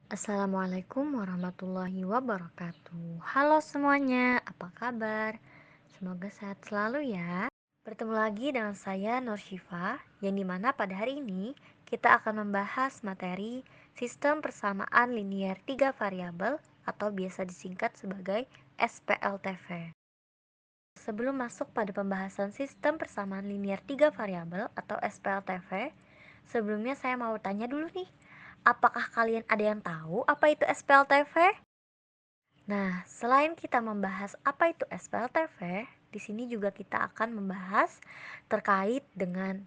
Assalamualaikum warahmatullahi wabarakatuh. Halo semuanya, apa kabar? Semoga sehat selalu ya. Bertemu lagi dengan saya Nur Syifa, yang dimana pada hari ini kita akan membahas materi sistem persamaan linier 3 variabel atau biasa disingkat sebagai SPLTV. Sebelum masuk pada pembahasan sistem persamaan linier 3 variabel atau SPLTV, sebelumnya saya mau tanya dulu nih, apakah kalian ada yang tahu apa itu SPLTV? Nah, selain kita membahas apa itu SPLTV, di sini juga kita akan membahas terkait dengan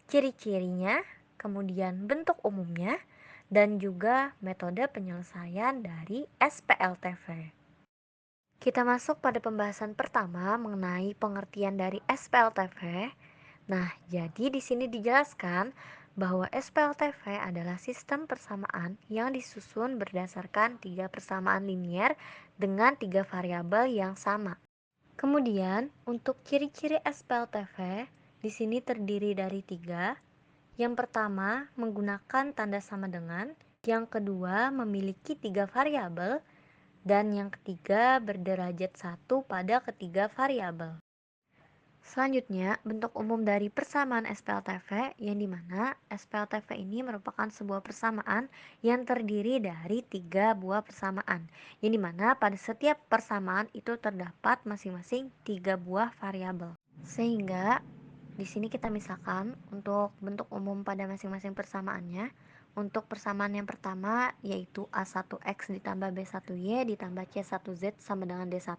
ciri-cirinya, kemudian bentuk umumnya, dan juga metode penyelesaian dari SPLTV. Kita masuk pada pembahasan pertama mengenai pengertian dari SPLTV. Nah, jadi di sini dijelaskan bahwa SPLTV adalah sistem persamaan yang disusun berdasarkan tiga persamaan linier dengan tiga variabel yang sama. Kemudian, untuk ciri-ciri SPLTV di sini terdiri dari tiga. Yang pertama, menggunakan tanda sama dengan. Yang kedua, memiliki tiga variabel. Dan yang ketiga, berderajat satu pada ketiga variabel. Selanjutnya, bentuk umum dari persamaan SPLTV yang dimana SPLTV ini merupakan sebuah persamaan yang terdiri dari tiga buah persamaan, yang dimana pada setiap persamaan itu terdapat masing-masing tiga buah variabel. Sehingga di sini kita misalkan untuk bentuk umum pada masing-masing persamaannya. Untuk persamaan yang pertama yaitu A1X ditambah B1Y ditambah C1Z sama dengan D1.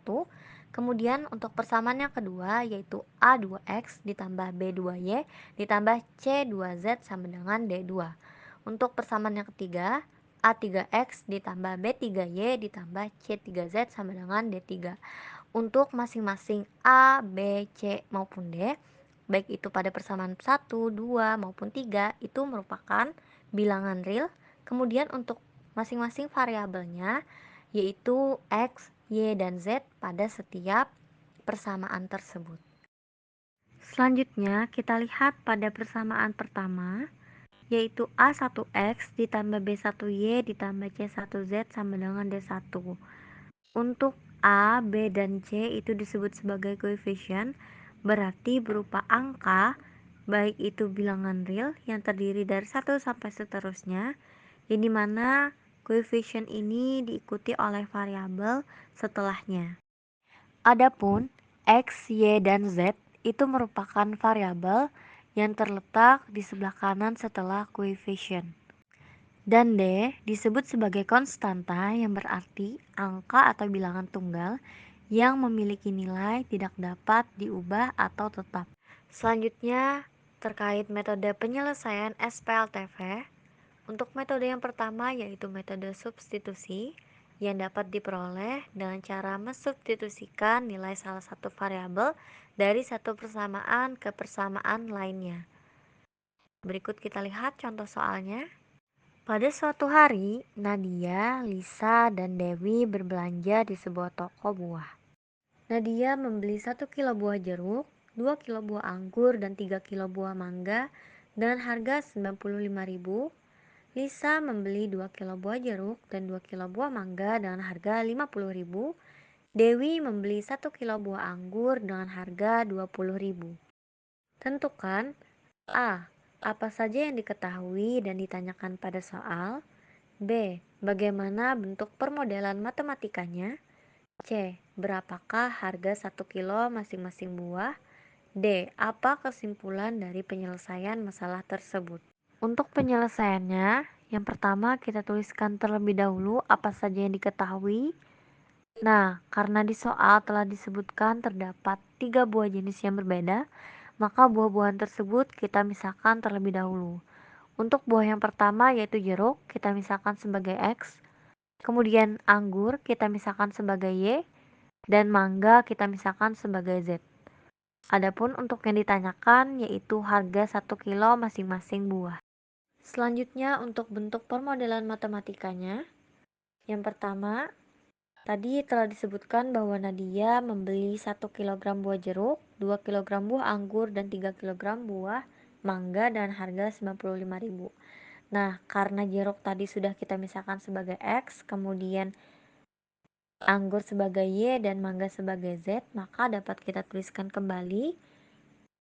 Kemudian untuk persamaan yang kedua yaitu A2X ditambah B2Y ditambah C2Z sama dengan D2. Untuk persamaan yang ketiga A3X ditambah B3Y ditambah C3Z sama dengan D3. Untuk masing-masing A, B, C maupun D, baik itu pada persamaan 1, 2 maupun 3 itu merupakan bilangan real. Kemudian untuk masing-masing variabelnya yaitu X, Y, dan Z pada setiap persamaan tersebut. Selanjutnya kita lihat pada persamaan pertama yaitu A1X ditambah B1Y ditambah C1Z sama dengan D1. Untuk A, B, dan C itu disebut sebagai koefisien, berarti berupa angka, baik itu bilangan real yang terdiri dari 1 sampai seterusnya, yang dimana koefisien ini diikuti oleh variabel setelahnya. Adapun X, Y, dan Z itu merupakan variabel yang terletak di sebelah kanan setelah koefisien. Dan D disebut sebagai konstanta yang berarti angka atau bilangan tunggal yang memiliki nilai tidak dapat diubah atau tetap. Selanjutnya, terkait metode penyelesaian SPLTV, untuk metode yang pertama yaitu metode substitusi yang dapat diperoleh dengan cara mensubstitusikan nilai salah satu variabel dari satu persamaan ke persamaan lainnya. Berikut kita lihat contoh soalnya. Pada suatu hari, Nadia, Lisa, dan Dewi berbelanja di sebuah toko buah. Nadia membeli 1 kilo buah jeruk, 2 kilo buah anggur, dan 3 kilo buah mangga dengan harga 95.000. Lisa membeli 2 kilo buah jeruk dan 2 kilo buah mangga dengan harga 50.000. Dewi membeli 1 kilo buah anggur dengan harga 20.000. Tentukan A. Apa saja yang diketahui dan ditanyakan pada soal. B. Bagaimana bentuk permodelan matematikanya? C. Berapakah harga 1 kilo masing-masing buah? D. Apa kesimpulan dari penyelesaian masalah tersebut? Untuk penyelesaiannya, yang pertama kita tuliskan terlebih dahulu apa saja yang diketahui. Nah, karena di soal telah disebutkan terdapat 3 buah jenis yang berbeda, maka buah-buahan tersebut kita misalkan terlebih dahulu. Untuk buah yang pertama yaitu jeruk, kita misalkan sebagai X. Kemudian anggur kita misalkan sebagai Y, dan mangga kita misalkan sebagai Z. Adapun untuk yang ditanyakan yaitu harga 1 kilo masing-masing buah. Selanjutnya untuk bentuk permodelan matematikanya. Yang pertama, tadi telah disebutkan bahwa Nadia membeli 1 kilogram buah jeruk, 2 kilogram buah anggur, dan 3 kilogram buah mangga dengan harga 95.000. Nah, karena jeruk tadi sudah kita misalkan sebagai X, kemudian anggur sebagai Y dan mangga sebagai Z, maka dapat kita tuliskan kembali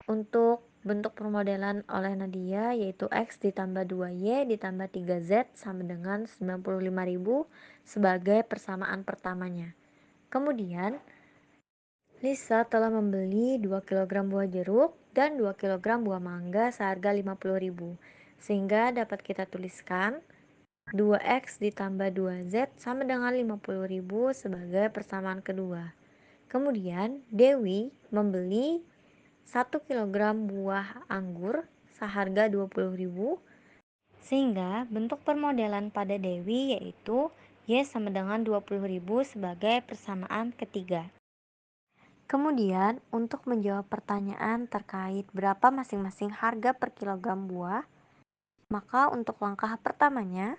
untuk bentuk permodelan oleh Nadia, yaitu X ditambah 2Y ditambah 3Z sama dengan 95.000 sebagai persamaan pertamanya. Kemudian, Lisa telah membeli 2 kg buah jeruk dan 2 kg buah mangga seharga 50.000, sehingga dapat kita tuliskan 2X ditambah 2Z sama dengan 50.000 sebagai persamaan kedua. Kemudian, Dewi membeli 1 kg buah anggur seharga 20.000, sehingga bentuk permodelan pada Dewi yaitu Y sama dengan 20.000 sebagai persamaan ketiga. Kemudian, untuk menjawab pertanyaan terkait berapa masing-masing harga per kilogram buah, maka untuk langkah pertamanya,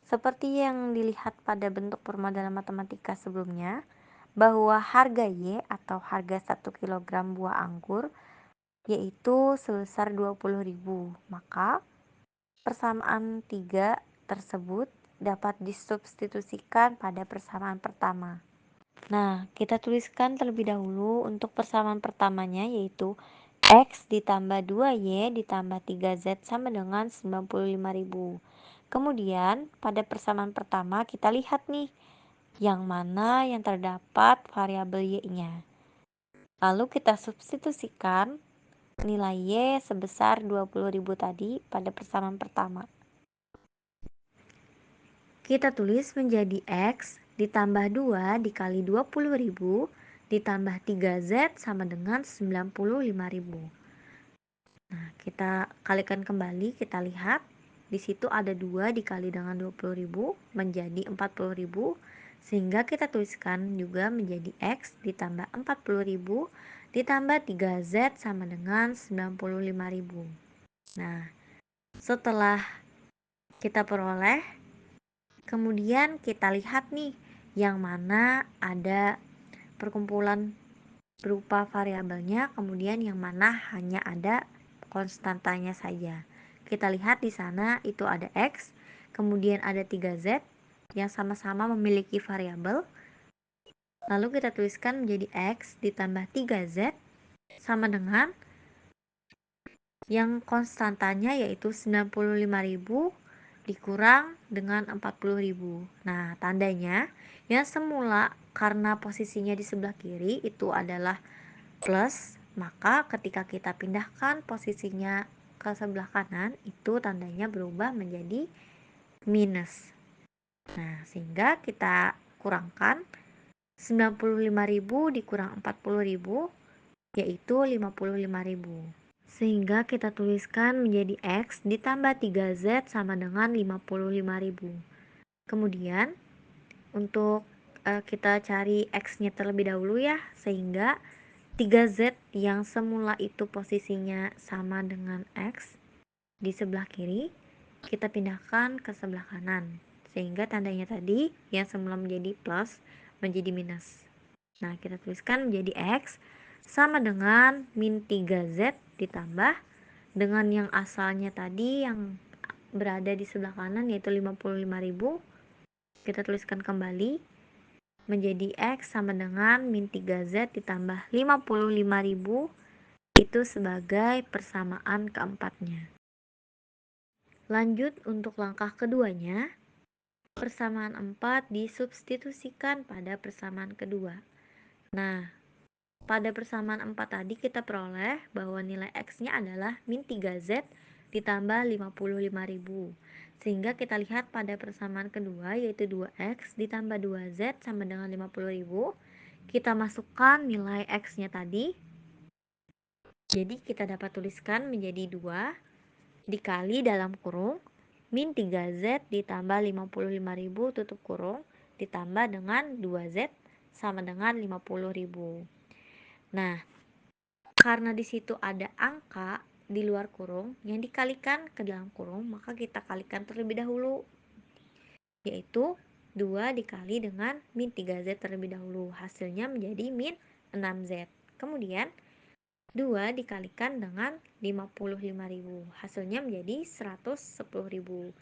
seperti yang dilihat pada bentuk permodalan matematika sebelumnya, bahwa harga Y atau harga 1 kg buah anggur yaitu sebesar 20.000, maka persamaan 3 tersebut dapat disubstitusikan pada persamaan pertama. Nah, kita tuliskan terlebih dahulu untuk persamaan pertamanya, yaitu X ditambah 2Y ditambah 3Z sama dengan 95.000. Kemudian pada persamaan pertama kita lihat nih yang mana yang terdapat variabel Y-nya. Lalu kita substitusikan nilai Y sebesar 20.000 tadi pada persamaan pertama. Kita tulis menjadi X ditambah 2 dikali 20.000 ditambah 3Z sama dengan 95.000. Nah, kita kalikan kembali, kita lihat di situ ada 2 dikali dengan 20.000 menjadi 40.000, sehingga kita tuliskan juga menjadi X ditambah 40.000 ditambah 3Z sama dengan 95.000. Nah, setelah kita peroleh, kemudian kita lihat nih yang mana ada perkumpulan berupa variabelnya, kemudian yang mana hanya ada konstantanya saja. Kita lihat di sana itu ada X, kemudian ada 3Z yang sama-sama memiliki variabel. Lalu kita tuliskan menjadi X ditambah 3Z sama dengan yang konstantanya yaitu 95.000 dikurang dengan 40.000. Nah, tandanya yang semula karena posisinya di sebelah kiri itu adalah plus, maka ketika kita pindahkan posisinya ke sebelah kanan itu tandanya berubah menjadi minus. Nah, sehingga kita kurangkan 95.000 dikurang 40.000 yaitu 55.000. Sehingga kita tuliskan menjadi X ditambah 3Z sama dengan 55.000. Kemudian untuk kita cari X-nya terlebih dahulu ya, sehingga 3Z yang semula itu posisinya sama dengan X di sebelah kiri, kita pindahkan ke sebelah kanan. Sehingga tandanya tadi yang semula menjadi plus menjadi minus. Nah, kita tuliskan menjadi X sama dengan min 3Z ditambah dengan yang asalnya tadi yang berada di sebelah kanan yaitu 55.000. Kita tuliskan kembali menjadi X sama dengan min 3Z ditambah 55.000 itu sebagai persamaan keempatnya. Lanjut untuk langkah keduanya, persamaan 4 disubstitusikan pada persamaan kedua. Nah, pada persamaan 4 tadi kita peroleh bahwa nilai X-nya adalah min 3Z ditambah 55.000. Sehingga kita lihat pada persamaan kedua yaitu 2X ditambah 2Z sama dengan 50.000. Kita masukkan nilai X-nya tadi. Jadi kita dapat tuliskan menjadi 2 dikali dalam kurung min 3Z ditambah 55.000 tutup kurung ditambah dengan 2Z sama dengan 50.000. Nah, karena di situ ada angka di luar kurung yang dikalikan ke dalam kurung, maka kita kalikan terlebih dahulu, yaitu 2 dikali dengan min 3Z terlebih dahulu. Hasilnya menjadi min 6Z. Kemudian 2 dikalikan dengan 55.000. Hasilnya menjadi 110.000.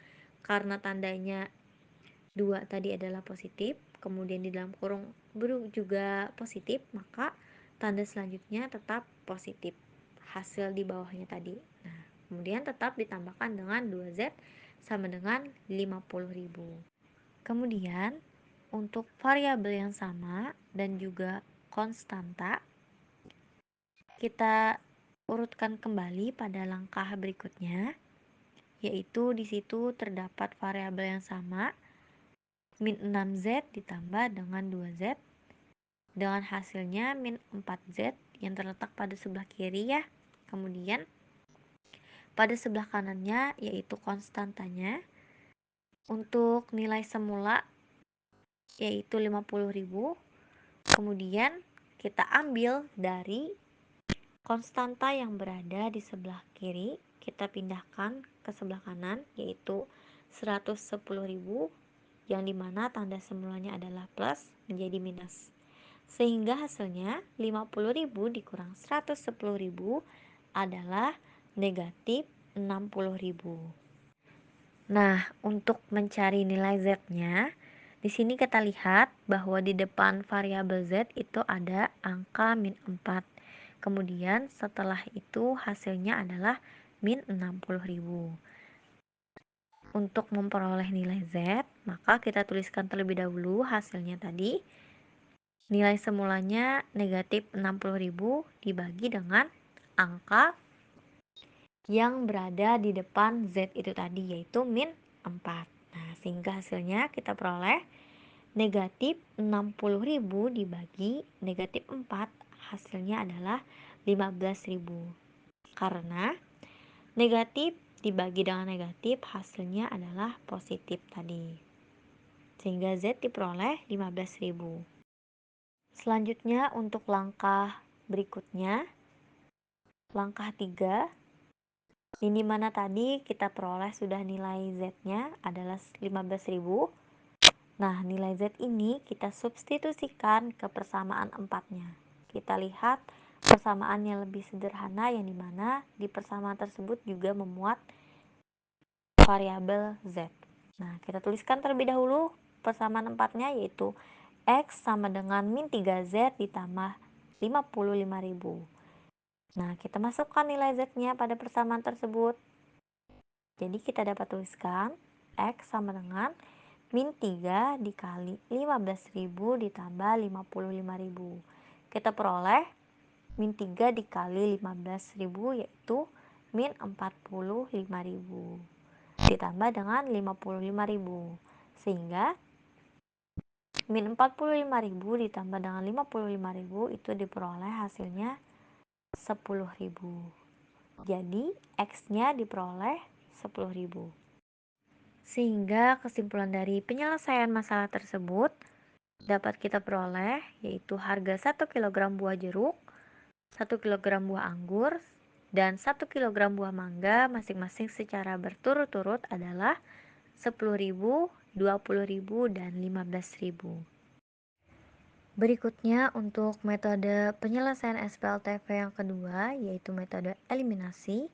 Karena tandanya 2 tadi adalah positif, kemudian di dalam kurung juga positif, maka tanda selanjutnya tetap positif. Hasil di bawahnya tadi. Nah, kemudian tetap ditambahkan dengan 2Z sama dengan 50.000. Kemudian, untuk variabel yang sama dan juga konstanta, kita urutkan kembali pada langkah berikutnya, yaitu di situ terdapat variabel yang sama, min 6Z ditambah dengan 2Z, dengan hasilnya min 4Z yang terletak pada sebelah kiri ya. Kemudian, pada sebelah kanannya yaitu konstantanya, untuk nilai semula yaitu 50.000. Kemudian kita ambil dari konstanta yang berada di sebelah kiri, kita pindahkan ke sebelah kanan yaitu 110.000, yang dimana tanda semulanya adalah plus menjadi minus. Sehingga hasilnya 50.000 dikurang 110.000 adalah negatif 60.000. Nah, untuk mencari nilai Z-nya, di sini kita lihat bahwa di depan variabel Z itu ada angka min 4. Kemudian setelah itu hasilnya adalah min 60.000. Untuk memperoleh nilai Z, maka kita tuliskan terlebih dahulu hasilnya tadi. Nilai semulanya negatif 60.000 dibagi dengan angka yang berada di depan Z itu tadi, yaitu min 4. Nah, sehingga hasilnya kita peroleh negatif 60.000 dibagi negatif 4, hasilnya adalah 15.000. Karena negatif dibagi dengan negatif, hasilnya adalah positif tadi. Sehingga Z diperoleh 15.000. Selanjutnya untuk langkah berikutnya, langkah 3, ini mana tadi kita peroleh sudah nilai Z-nya adalah 15.000. Nah, nilai Z ini kita substitusikan ke persamaan 4-nya. Kita lihat persamaan yang lebih sederhana yang dimana di persamaan tersebut juga memuat variabel Z. Nah, kita tuliskan terlebih dahulu persamaan 4-nya yaitu X sama dengan min 3Z ditambah 55.000. Nah, kita masukkan nilai Z-nya pada persamaan tersebut. Jadi kita dapat tuliskan X sama dengan min 3 dikali 15.000 ditambah 55.000. Kita peroleh min 3 dikali 15.000 yaitu min 45.000 ditambah dengan 55.000. Sehingga min 45.000 ditambah dengan 55.000 itu diperoleh hasilnya 10.000. Jadi X-nya diperoleh 10.000. Sehingga kesimpulan dari penyelesaian masalah tersebut dapat kita peroleh yaitu harga 1 kg buah jeruk, 1 kg buah anggur, dan 1 kg buah mangga masing-masing secara berturut-turut adalah 10.000, 20.000, dan 15.000. Berikutnya untuk metode penyelesaian SPLTV yang kedua yaitu metode eliminasi,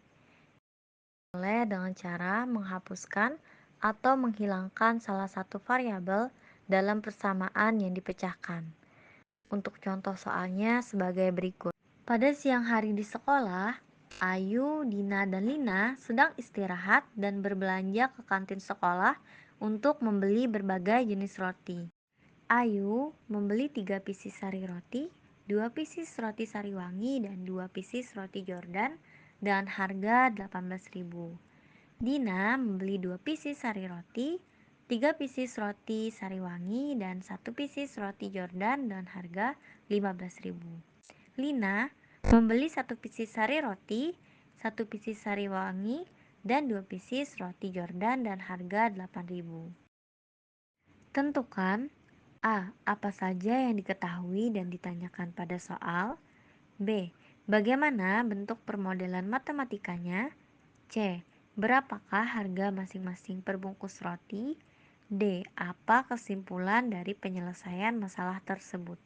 oleh dengan cara menghapuskan atau menghilangkan salah satu variabel dalam persamaan yang dipecahkan. Untuk contoh soalnya sebagai berikut. Pada siang hari di sekolah, Ayu, Dina, dan Lina sedang istirahat dan berbelanja ke kantin sekolah untuk membeli berbagai jenis roti. Ayu membeli 3 pieces sari roti, 2 pieces roti Sariwangi, dan 2 pieces roti Jordan dengan harga 18.000. Dina membeli 2 pieces sari roti, 3 pieces roti Sariwangi, dan 1 pieces roti Jordan dengan harga 15.000. Lina membeli 1 pieces sari roti, 1 pieces Sariwangi, dan 2 pieces roti Jordan dan harga 8.000. Tentukan A. Apa saja yang diketahui dan ditanyakan pada soal. B. Bagaimana bentuk permodelan matematikanya. C. Berapakah harga masing-masing perbungkus roti? D. Apa kesimpulan dari penyelesaian masalah tersebut?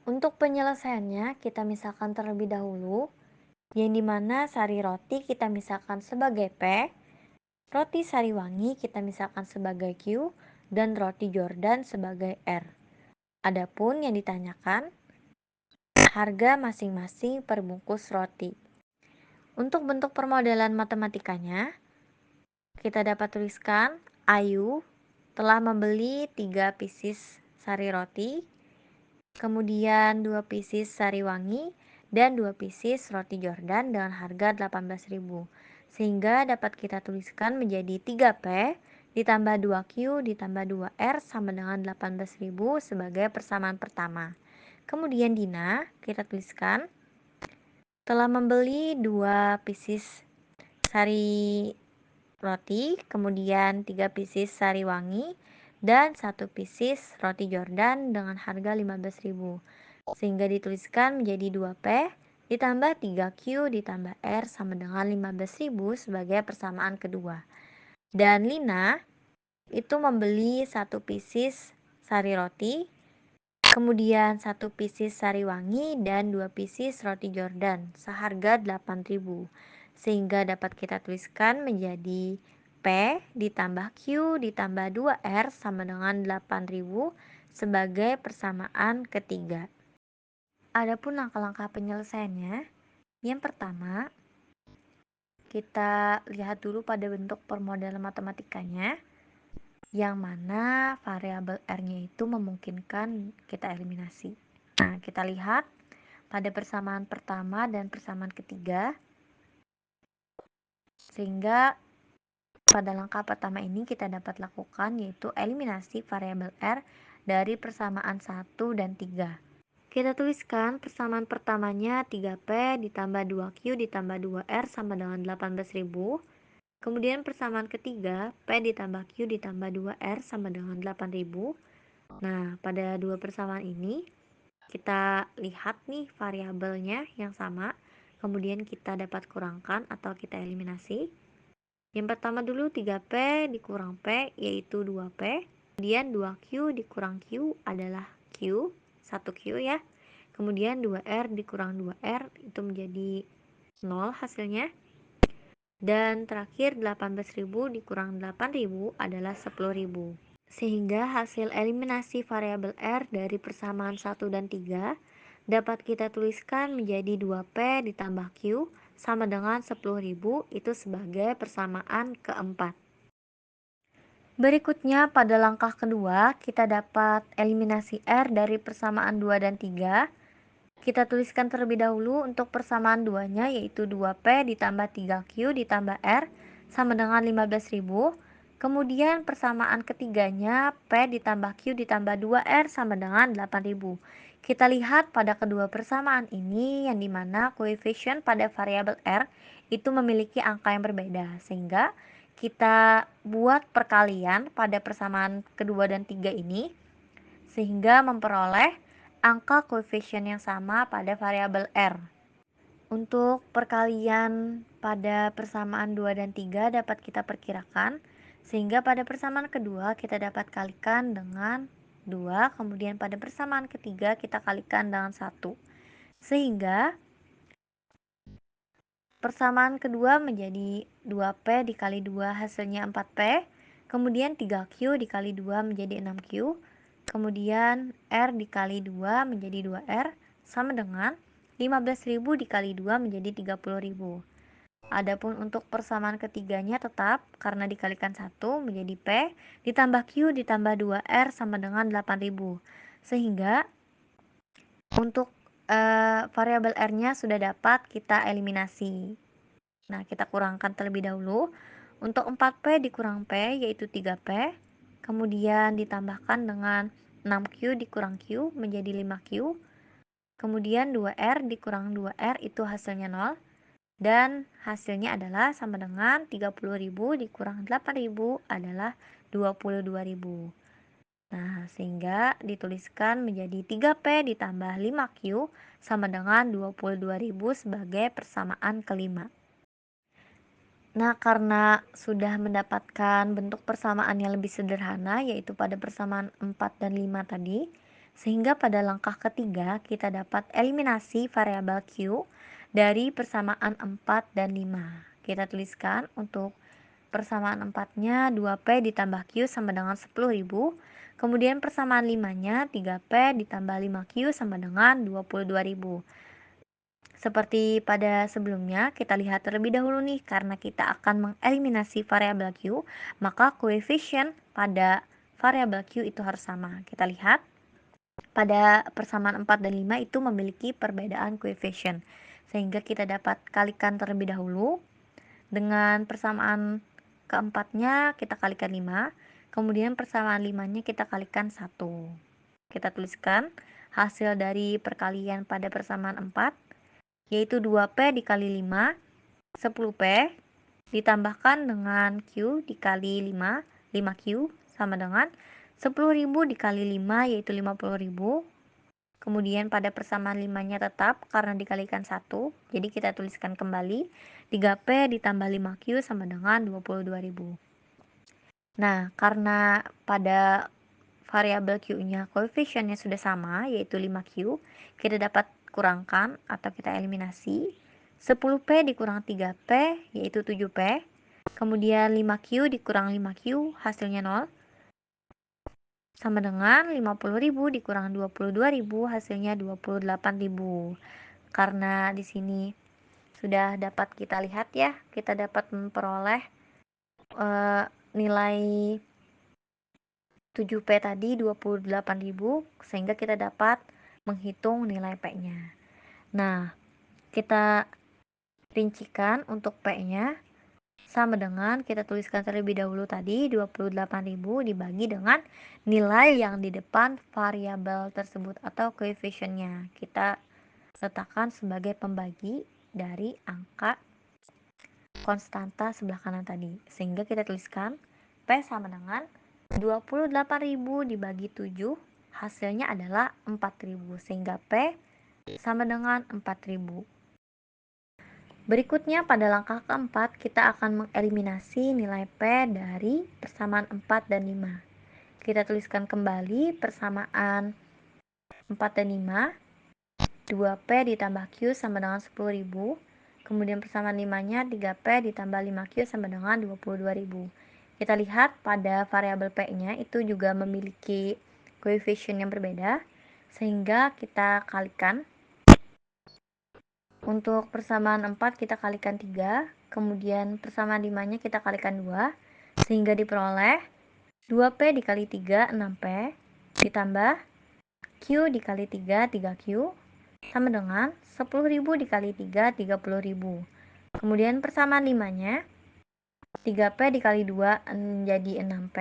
Untuk penyelesaiannya, kita misalkan terlebih dahulu, yang dimana sari roti kita misalkan sebagai P, roti Sariwangi kita misalkan sebagai Q, dan roti Jordan sebagai R. Adapun yang ditanyakan, harga masing-masing per bungkus roti. Untuk bentuk permodalan matematikanya, kita dapat tuliskan Ayu telah membeli 3 pieces sari roti, kemudian 2 pieces Sariwangi, dan 2 pieces roti Jordan dengan harga 18.000. Sehingga dapat kita tuliskan menjadi 3P ditambah 2Q ditambah 2R sama dengan 18.000 sebagai persamaan pertama. Kemudian Dina, kita tuliskan telah membeli 2 pieces sari roti, kemudian 3 pieces Sariwangi, dan 1 pieces roti Jordan dengan harga 15.000. Sehingga dituliskan menjadi 2P ditambah 3Q ditambah R sama dengan 15.000 sebagai persamaan kedua. Dan Lina itu membeli 1 pieces sari roti, kemudian 1 pieces Sariwangi dan 2 pieces roti Jordan seharga 8.000. Sehingga dapat kita tuliskan menjadi P ditambah Q ditambah 2R sama dengan 8.000 sebagai persamaan ketiga. Adapun langkah-langkah penyelesaiannya, yang pertama, kita lihat dulu pada bentuk permodalan matematikanya, yang mana variabel R-nya itu memungkinkan kita eliminasi. Nah, kita lihat pada persamaan pertama dan persamaan ketiga, sehingga pada langkah pertama ini kita dapat lakukan yaitu eliminasi variabel R dari persamaan 1 dan 3. Kita tuliskan persamaan pertamanya 3P ditambah 2Q ditambah 2R sama dengan 18.000. Kemudian persamaan ketiga, P ditambah Q ditambah 2R sama dengan 8.000. Nah, pada dua persamaan ini, kita lihat nih variabelnya yang sama, kemudian kita dapat kurangkan atau kita eliminasi. Yang pertama dulu 3P dikurang P, yaitu 2P. Kemudian 2Q dikurang Q adalah Q, 1Q ya. Kemudian 2R dikurang 2R, itu menjadi 0 hasilnya. Dan terakhir 18.000 dikurang 8.000 adalah 10.000. Sehingga hasil eliminasi variabel R dari persamaan 1 dan 3 dapat kita tuliskan menjadi 2P ditambah Q sama dengan 10.000, itu sebagai persamaan keempat. Berikutnya pada langkah kedua, kita dapat eliminasi R dari persamaan 2 dan 3. Kita tuliskan terlebih dahulu untuk persamaan 2-nya, yaitu 2P ditambah 3Q ditambah R sama dengan 15.000. Kemudian persamaan ketiganya P ditambah Q ditambah 2R sama dengan 8.000. Kita lihat pada kedua persamaan ini yang dimana koefisien pada variabel R itu memiliki angka yang berbeda, sehingga kita buat perkalian pada persamaan kedua dan tiga ini sehingga memperoleh angka koefisien yang sama pada variabel R. Untuk perkalian pada persamaan 2 dan 3 dapat kita perkirakan, sehingga pada persamaan kedua kita dapat kalikan dengan 2, kemudian pada persamaan ketiga kita kalikan dengan 1. Sehingga persamaan kedua menjadi 2P dikali 2 hasilnya 4P, kemudian 3Q dikali 2 menjadi 6Q, kemudian R dikali 2 menjadi 2R sama dengan 15.000 dikali 2 menjadi 30.000. Adapun untuk persamaan ketiganya tetap karena dikalikan 1 menjadi P ditambah Q ditambah 2R sama dengan 8.000. Sehingga untuk variabel R-nya sudah dapat kita eliminasi. Nah, kita kurangkan terlebih dahulu. Untuk 4P dikurang P yaitu 3P. Kemudian ditambahkan dengan 6Q dikurang Q menjadi 5Q. Kemudian 2R dikurang 2R itu hasilnya 0. Dan hasilnya adalah sama dengan 30.000 dikurang 8.000 adalah 22.000. Nah, sehingga dituliskan menjadi 3P ditambah 5Q sama dengan 22.000 sebagai persamaan kelima. Nah, karena sudah mendapatkan bentuk persamaan yang lebih sederhana, yaitu pada persamaan 4 dan 5 tadi, Sehingga pada langkah ketiga kita dapat eliminasi variabel Q dari persamaan 4 dan 5. Kita tuliskan untuk persamaan 4-nya 2P ditambah Q sama dengan 10.000. Kemudian persamaan 5-nya 3P ditambah 5Q sama dengan 22.000. Seperti pada sebelumnya, kita lihat terlebih dahulu nih, karena kita akan mengeliminasi variabel Q, maka koefisien pada variabel Q itu harus sama. Kita lihat, pada persamaan 4 dan 5 itu memiliki perbedaan koefisien. Sehingga kita dapat kalikan terlebih dahulu. Dengan persamaan keempatnya kita kalikan 5, kemudian persamaan 5-nya kita kalikan 1. Kita tuliskan hasil dari perkalian pada persamaan 4, yaitu 2P dikali 5, 10P, ditambahkan dengan Q dikali 5, 5Q, sama dengan 10.000 dikali 5, yaitu 50.000. Kemudian pada persamaan 5-nya tetap karena dikalikan 1, jadi kita tuliskan kembali 3P ditambah 5Q sama dengan 22.000. Nah, karena pada variabel Q-nya koefisiennya sudah sama, yaitu 5Q, kita dapat kurangkan atau kita eliminasi. 10P dikurang 3P, yaitu 7P. Kemudian 5Q dikurang 5Q, hasilnya 0. Sama dengan 50.000 dikurang 22.000, hasilnya 28.000. Karena di sini sudah dapat kita lihat ya, kita dapat memperoleh nilai 7P tadi 28.000, sehingga kita dapat menghitung nilai P-nya. Nah, kita rincikan untuk P-nya sama dengan kita tuliskan terlebih dahulu tadi 28.000 dibagi dengan nilai yang di depan variabel tersebut atau koefisiennya. Kita letakkan sebagai pembagi dari angka konstanta sebelah kanan tadi. Sehingga kita tuliskan P sama dengan 28.000 dibagi 7, hasilnya adalah 4.000. Sehingga P sama dengan 4.000. Berikutnya pada langkah keempat, kita akan mengeliminasi nilai P dari persamaan 4 dan 5. Kita tuliskan kembali persamaan 4 dan 5. 2P ditambah Q sama dengan 10.000. Kemudian persamaan 5-nya 3P ditambah 5Q sama dengan 22.000. Kita lihat pada variabel P-nya itu juga memiliki koefisien yang berbeda, sehingga kita kalikan. Untuk persamaan 4 kita kalikan 3, kemudian persamaan 5-nya kita kalikan 2, sehingga diperoleh 2P dikali 3, 6P, ditambah Q dikali 3, 3Q, sama dengan 10.000 dikali 3, 30.000. Kemudian persamaan 5-nya 3P dikali 2 menjadi 6P,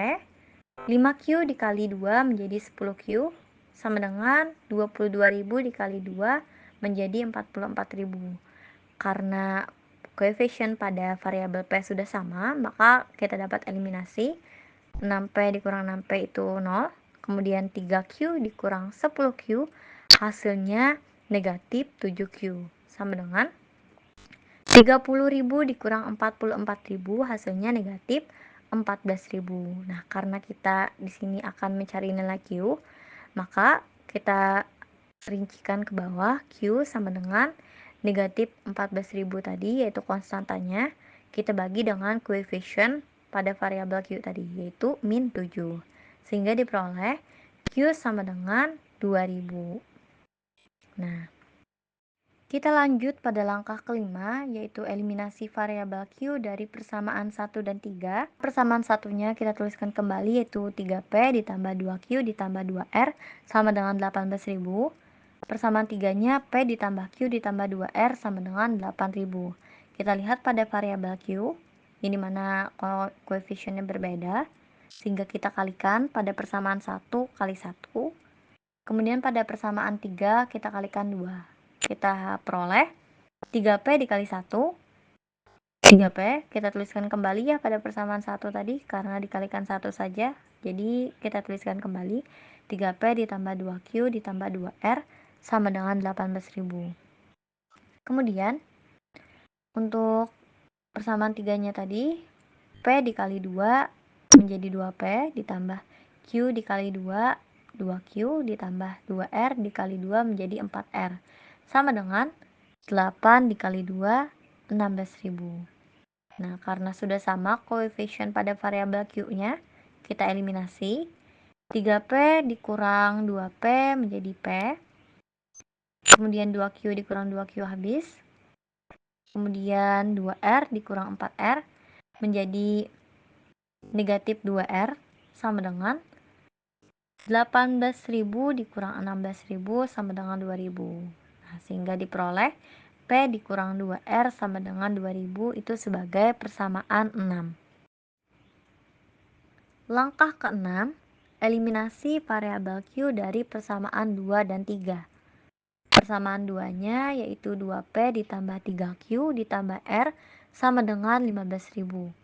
5Q dikali 2 menjadi 10Q, sama dengan 22.000 dikali 2 menjadi 44.000. Karena koefisien pada variabel P sudah sama, maka kita dapat eliminasi. 6P dikurang 6P itu 0, kemudian 3Q dikurang 10Q, hasilnya negatif 7Q, sama dengan 30.000 dikurang 44.000, hasilnya negatif 14.000. Nah, karena kita di sini akan mencari nilai Q, maka kita rincikan ke bawah. Q sama dengan negatif 14.000 tadi, yaitu konstantanya, kita bagi dengan koefisien pada variabel Q tadi, yaitu min 7. Sehingga diperoleh Q sama dengan 2.000. Nah, kita lanjut pada langkah kelima, yaitu eliminasi variabel Q dari persamaan 1 dan 3. Persamaan satunya kita tuliskan kembali, yaitu 3P ditambah 2Q ditambah 2R sama dengan 18.000. Persamaan 3-nya P ditambah Q ditambah 2R sama dengan 8.000. Kita lihat pada variabel Q, ini mana koefisiennya berbeda, sehingga kita kalikan pada persamaan 1 kali 1. Kemudian pada persamaan 3 kita kalikan 2. Kita peroleh 3P dikali 1. 3P kita tuliskan kembali ya pada persamaan 1 tadi, karena dikalikan 1 saja. Jadi kita tuliskan kembali 3P ditambah 2Q ditambah 2R sama dengan 18.000. Kemudian untuk persamaan 3-nya tadi, P dikali 2 menjadi 2P ditambah Q dikali 2 2Q ditambah 2R dikali 2 menjadi 4R. Sama dengan 8 dikali 2, 16.000. Nah, karena sudah sama koefisien pada variabel Q-nya, kita eliminasi. 3P dikurang 2P menjadi P. Kemudian 2Q dikurang 2Q habis. Kemudian 2R dikurang 4R menjadi negatif 2R sama dengan 18.000 dikurang 16.000 sama dengan 2.000. Nah, sehingga diperoleh P dikurang 2R sama dengan 2.000 itu sebagai persamaan 6. Langkah ke-6, eliminasi variabel Q dari persamaan 2 dan 3. Persamaan 2-nya yaitu 2P ditambah 3Q ditambah R sama dengan 15.000.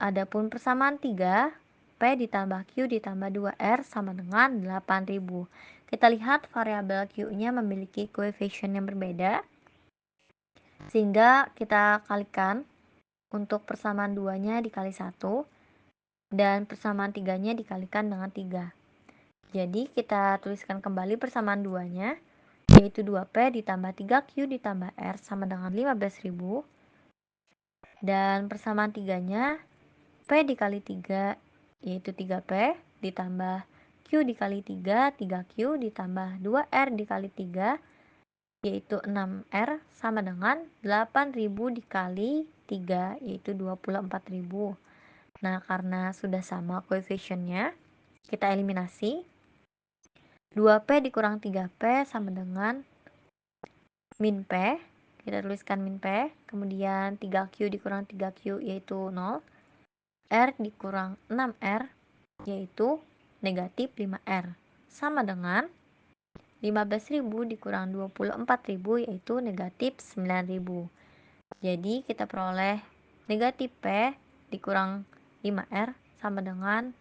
Adapun persamaan 3, P ditambah Q ditambah 2R sama dengan 8.000. Kita lihat variabel Q-nya memiliki koefisien yang berbeda, sehingga kita kalikan untuk persamaan 2-nya dikali 1, dan persamaan 3-nya dikalikan dengan 3. Jadi kita tuliskan kembali persamaan 2-nya, yaitu 2P ditambah 3Q ditambah R sama dengan 15.000. Dan persamaan 3-nya P dikali 3 yaitu 3P ditambah Q dikali 3, 3Q ditambah 2R dikali 3 yaitu 6R sama dengan 8.000 dikali 3 yaitu 24.000. Nah, karena sudah sama koefisiennya, kita eliminasi. 2P dikurang 3P sama dengan min P. Kita tuliskan min P. Kemudian 3Q dikurang 3Q yaitu 0. R dikurang 6R yaitu negatif 5R sama dengan 15.000 dikurang 24.000 yaitu negatif 9.000. Jadi kita peroleh negatif P dikurang 5R sama dengan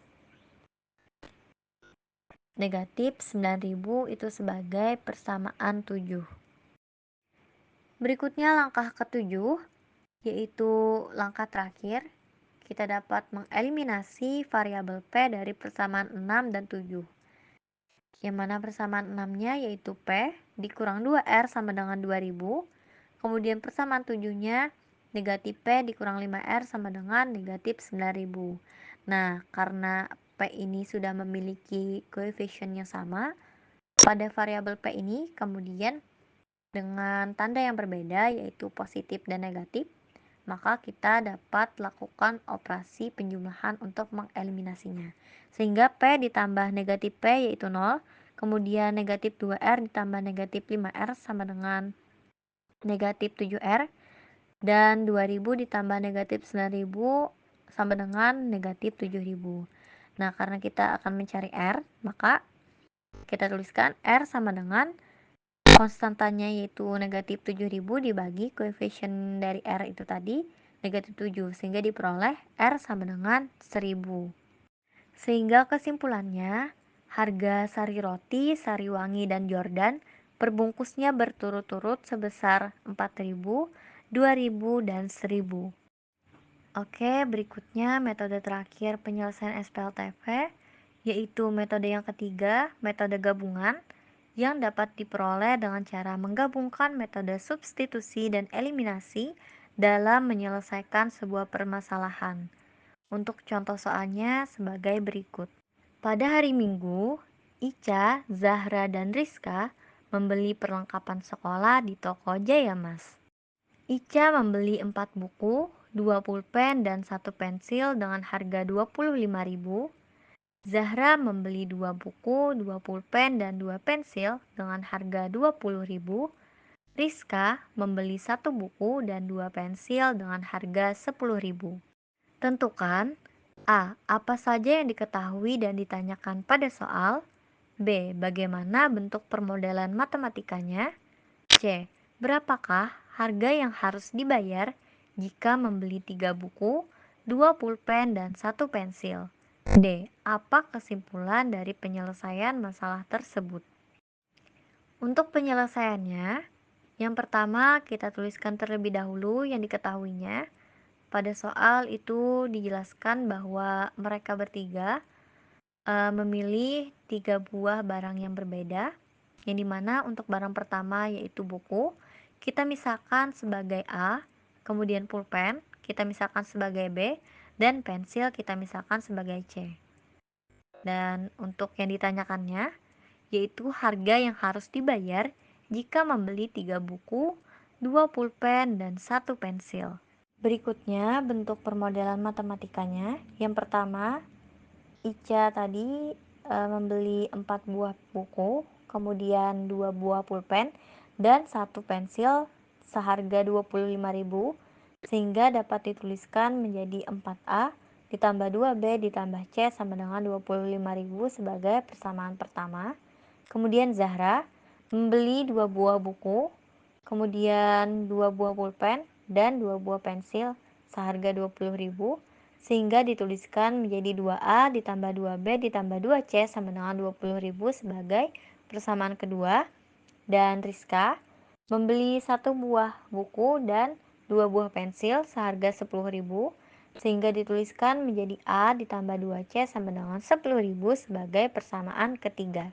negatif 9.000 itu sebagai persamaan 7. Berikutnya langkah ke-7 yaitu langkah terakhir. Kita dapat mengeliminasi variabel P dari persamaan 6 dan 7. Yang mana persamaan 6-nya yaitu P dikurang 2R sama dengan 2.000. Kemudian persamaan 7-nya negatif P dikurang 5R sama dengan negatif 9.000. Nah, karena P ini sudah memiliki koefisien yang sama, pada variabel P ini kemudian dengan tanda yang berbeda yaitu positif dan negatif, maka kita dapat lakukan operasi penjumlahan untuk mengeliminasinya. Sehingga P ditambah negatif P yaitu 0, kemudian negatif 2R ditambah negatif 5R sama dengan negatif 7R, dan 2000 ditambah negatif 9000 sama dengan negatif 7000. Nah, karena kita akan mencari R, maka kita tuliskan R sama dengan konstantanya yaitu negatif 7000 dibagi koefisien dari R itu tadi negatif 7 sehingga diperoleh R sama dengan 1000. Sehingga kesimpulannya harga sari roti, sari wangi, dan Jordan perbungkusnya berturut-turut sebesar 4000, 2000, dan 1000. Oke, berikutnya metode terakhir penyelesaian SPLTV yaitu metode yang ketiga, metode gabungan, yang dapat diperoleh dengan cara menggabungkan metode substitusi dan eliminasi dalam menyelesaikan sebuah permasalahan. Untuk contoh soalnya sebagai berikut. Pada hari Minggu, Ica, Zahra, dan Rizka membeli perlengkapan sekolah di toko Jaya Mas. Ica membeli 4 buku, 2 pulpen, dan 1 pensil dengan harga 25.000. Zahra membeli 2 buku, 2 pulpen, dan 2 pensil dengan harga 20.000. Rizka membeli 1 buku dan 2 pensil dengan harga 10.000. Tentukan A. Apa saja yang diketahui dan ditanyakan pada soal. B. Bagaimana bentuk permodalan matematikanya. C. Berapakah harga yang harus dibayar jika membeli 3 buku, 2 pulpen, dan 1 pensil. D. Apa kesimpulan dari penyelesaian masalah tersebut? Untuk penyelesaiannya, yang pertama kita tuliskan terlebih dahulu yang diketahuinya. Pada soal itu dijelaskan bahwa mereka bertiga memilih 3 buah barang yang berbeda, yang dimana untuk barang pertama yaitu buku, kita misalkan sebagai A, kemudian pulpen kita misalkan sebagai B, dan pensil kita misalkan sebagai C. Dan untuk yang ditanyakannya, yaitu harga yang harus dibayar jika membeli 3 buku, 2 pulpen, dan 1 pensil. Berikutnya bentuk permodalan matematikanya. Yang pertama, Ica tadi membeli 4 buah buku, kemudian 2 buah pulpen, dan 1 pensil seharga 25.000, sehingga dapat dituliskan menjadi 4A ditambah 2B ditambah C sama dengan 25.000 sebagai persamaan pertama. Kemudian Zahra membeli 2 buah buku, kemudian 2 buah pulpen, dan 2 buah pensil seharga 20.000, sehingga dituliskan menjadi 2A ditambah 2B ditambah 2C sama dengan 20.000 sebagai persamaan kedua. Dan Rizka membeli 1 buah buku dan 2 buah pensil seharga 10.000, sehingga dituliskan menjadi A ditambah 2C sama dengan 10.000 sebagai persamaan ketiga.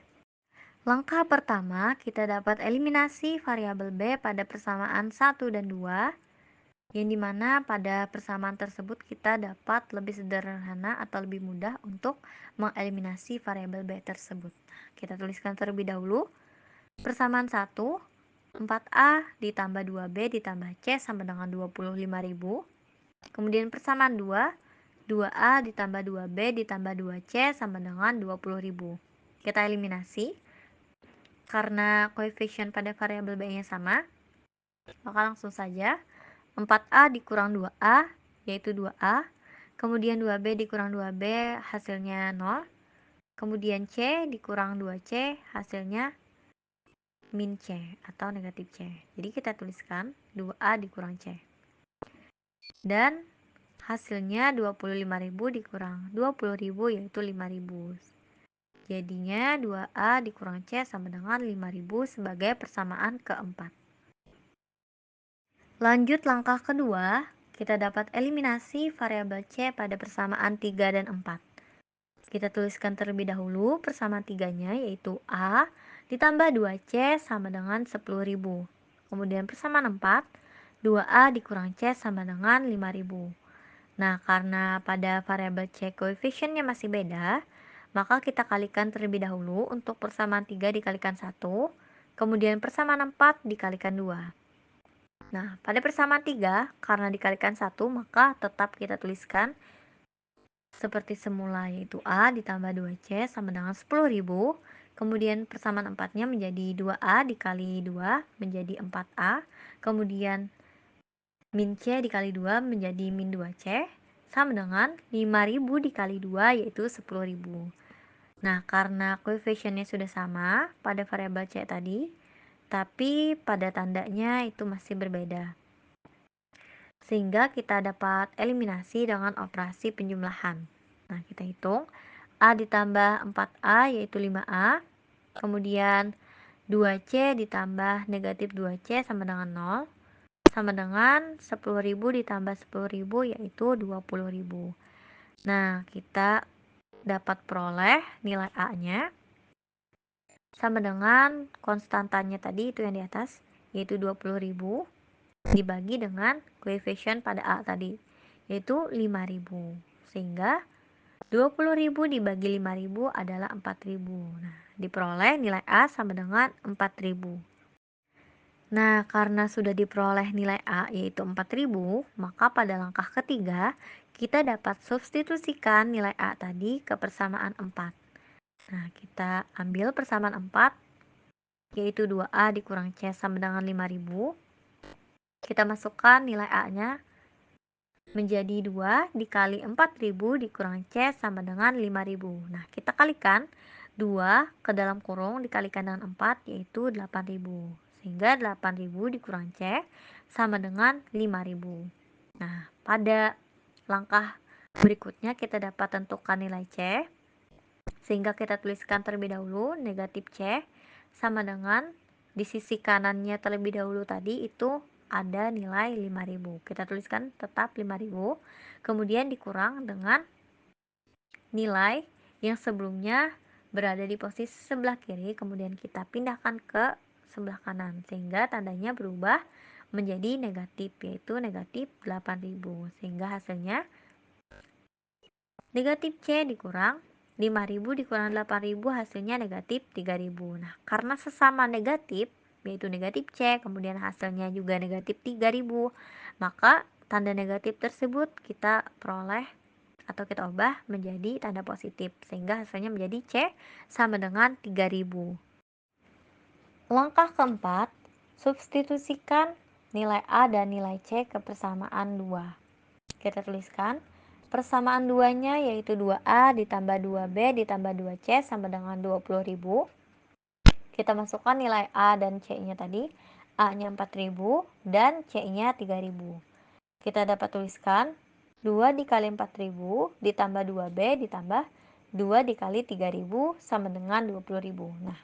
Langkah pertama, kita dapat eliminasi variabel B pada persamaan 1 dan 2, yang dimana pada persamaan tersebut kita dapat lebih sederhana atau lebih mudah untuk mengeliminasi variabel B tersebut. Kita tuliskan terlebih dahulu. Persamaan 1, 4A ditambah 2B ditambah C sama dengan 25.000. Kemudian persamaan 2, 2A ditambah 2B ditambah 2C sama dengan 20.000. Kita eliminasi. Karena koefisien pada variabel B-nya sama, maka langsung saja 4A dikurang 2A, yaitu 2A. Kemudian 2B dikurang 2B, hasilnya 0. Kemudian C dikurang 2C, hasilnya min C atau negatif C. Jadi kita tuliskan 2A dikurang C. Dan hasilnya 25.000 dikurang 20.000, yaitu 5.000. Jadinya 2A dikurang C sama dengan 5.000 sebagai persamaan keempat. Lanjut langkah kedua, kita dapat eliminasi variabel C pada persamaan 3 dan 4. Kita tuliskan terlebih dahulu persamaan 3-nya, yaitu A ditambah 2C sama dengan 10.000. Kemudian persamaan 4, 2A dikurang C sama dengan 5.000. Nah, karena pada variabel C koefisiennya masih beda, maka kita kalikan terlebih dahulu untuk persamaan 3 dikalikan 1, kemudian persamaan 4 dikalikan 2. Nah, pada persamaan 3, karena dikalikan 1, maka tetap kita tuliskan seperti semula, yaitu A ditambah 2C sama dengan 10.000. Kemudian persamaan 4-nya menjadi 2A dikali 2 menjadi 4A. Kemudian min C dikali 2 menjadi min 2C sama dengan 5.000 dikali 2, yaitu 10.000. Nah, karena koefisiennya sudah sama pada variabel C tadi, tapi pada tandanya itu masih berbeda, sehingga kita dapat eliminasi dengan operasi penjumlahan. Nah, kita hitung A ditambah 4A yaitu 5A, kemudian 2C ditambah negatif 2C sama dengan 0, sama dengan 10.000 ditambah 10.000 yaitu 20.000. Nah, kita dapat peroleh nilai A-nya sama dengan konstantanya tadi, itu yang di atas, yaitu 20.000 dibagi dengan koefisien pada A tadi, yaitu 5.000. Sehingga 20.000 dibagi 5.000 adalah 4.000. Nah, diperoleh nilai A sama dengan 4.000. Nah, karena sudah diperoleh nilai A yaitu 4.000, maka pada langkah ketiga kita dapat substitusikan nilai A tadi ke persamaan 4. Nah, kita ambil persamaan 4, yaitu 2A dikurang C sama dengan 5.000. Kita masukkan nilai A-nya menjadi 2 dikali 4.000 dikurang C sama dengan 5.000. Nah, kita kalikan 2 ke dalam kurung dikalikan dengan 4, yaitu 8.000. Sehingga 8.000 dikurang C sama dengan 5.000. Nah, pada langkah berikutnya kita dapat tentukan nilai C, sehingga kita tuliskan terlebih dahulu negatif C sama dengan di sisi kanannya terlebih dahulu tadi itu ada nilai 5.000. Kita tuliskan tetap 5.000, kemudian dikurang dengan nilai yang sebelumnya berada di posisi sebelah kiri, kemudian kita pindahkan ke sebelah kanan sehingga tandanya berubah menjadi negatif, yaitu negatif 8.000, sehingga hasilnya negatif C dikurang 5.000 dikurang 8.000 hasilnya negatif 3.000. Nah, karena sesama negatif, yaitu negatif C, kemudian hasilnya juga negatif 3.000, maka tanda negatif tersebut kita peroleh atau kita ubah menjadi tanda positif, sehingga hasilnya menjadi C sama dengan 3.000. Langkah keempat, substitusikan nilai A dan nilai C ke persamaan 2. Kita tuliskan persamaan 2-nya yaitu 2A ditambah 2B ditambah 2C sama dengan 20.000. Kita masukkan nilai A dan C-nya tadi. A-nya 4.000 dan C-nya 3.000. Kita dapat tuliskan 2 dikali 4.000 ditambah 2B ditambah 2 dikali 3.000 sama dengan 20.000. Nah,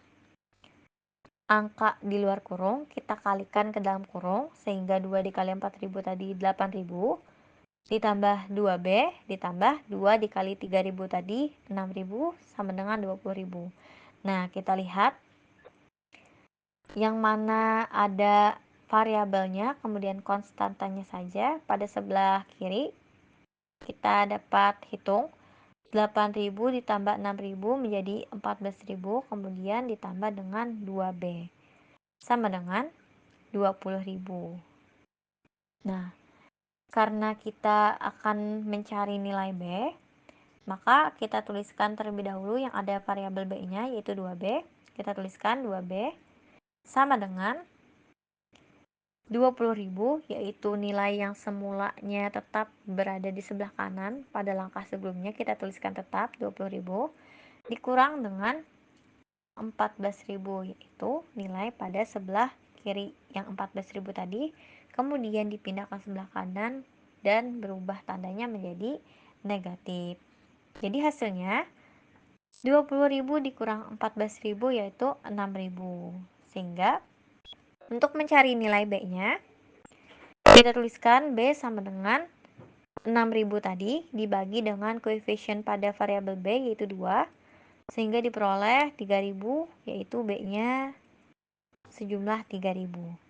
angka di luar kurung kita kalikan ke dalam kurung sehingga 2 dikali 4.000 tadi 8.000 ditambah 2B ditambah 2 dikali 3.000 tadi 6.000 sama dengan 20.000. Nah, kita lihat yang mana ada variabelnya kemudian konstantanya saja. Pada sebelah kiri kita dapat hitung 8.000 ditambah 6.000 menjadi 14.000, kemudian ditambah dengan 2B sama dengan 20.000. Nah, karena kita akan mencari nilai B, maka kita tuliskan terlebih dahulu yang ada variabel B-nya yaitu 2B. Kita tuliskan 2B sama dengan 20.000, yaitu nilai yang semulanya tetap berada di sebelah kanan pada langkah sebelumnya kita tuliskan tetap 20.000 dikurang dengan 14.000, yaitu nilai pada sebelah kiri yang 14.000 tadi kemudian dipindah ke sebelah kanan dan berubah tandanya menjadi negatif. Jadi hasilnya 20.000 dikurang 14.000 yaitu 6.000. Sehingga untuk mencari nilai B-nya, kita tuliskan B sama dengan 6.000 tadi dibagi dengan koefisien pada variabel B yaitu 2, sehingga diperoleh 3.000 yaitu B-nya sejumlah 3.000.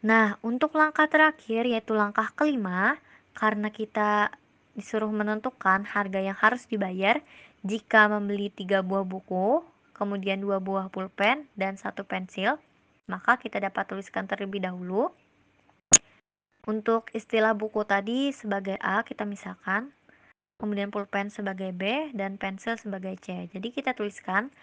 Nah, untuk langkah terakhir yaitu langkah kelima, karena kita disuruh menentukan harga yang harus dibayar jika membeli 3 buah buku, kemudian 2 buah pulpen, dan 1 pensil, maka kita dapat tuliskan terlebih dahulu. Untuk istilah buku tadi sebagai A kita misalkan, kemudian pulpen sebagai B, dan pensil sebagai C. Jadi kita tuliskan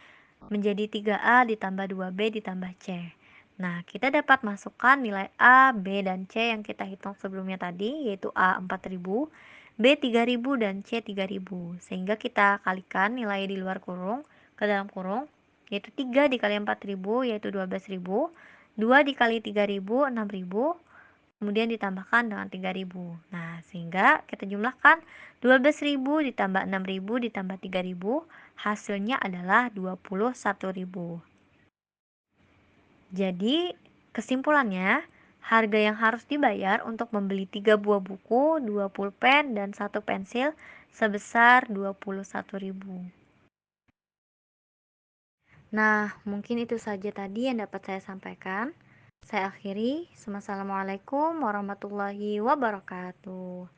menjadi 3A ditambah 2B ditambah C. Nah, kita dapat masukkan nilai A, B, dan C yang kita hitung sebelumnya tadi, yaitu A 4.000, B 3.000, dan C 3.000. Sehingga kita kalikan nilai di luar kurung ke dalam kurung, yaitu 3 dikali 4.000, yaitu 12.000, 2 dikali 3.000, 6.000, kemudian ditambahkan dengan 3.000. Nah, sehingga kita jumlahkan 12.000 ditambah 6.000 ditambah 3.000, hasilnya adalah 21.000. Jadi, kesimpulannya, harga yang harus dibayar untuk membeli 3 buah buku, 2 pulpen, dan 1 pensil sebesar 21.000. Nah, mungkin itu saja tadi yang dapat saya sampaikan. Saya akhiri. Wassalamualaikum warahmatullahi wabarakatuh.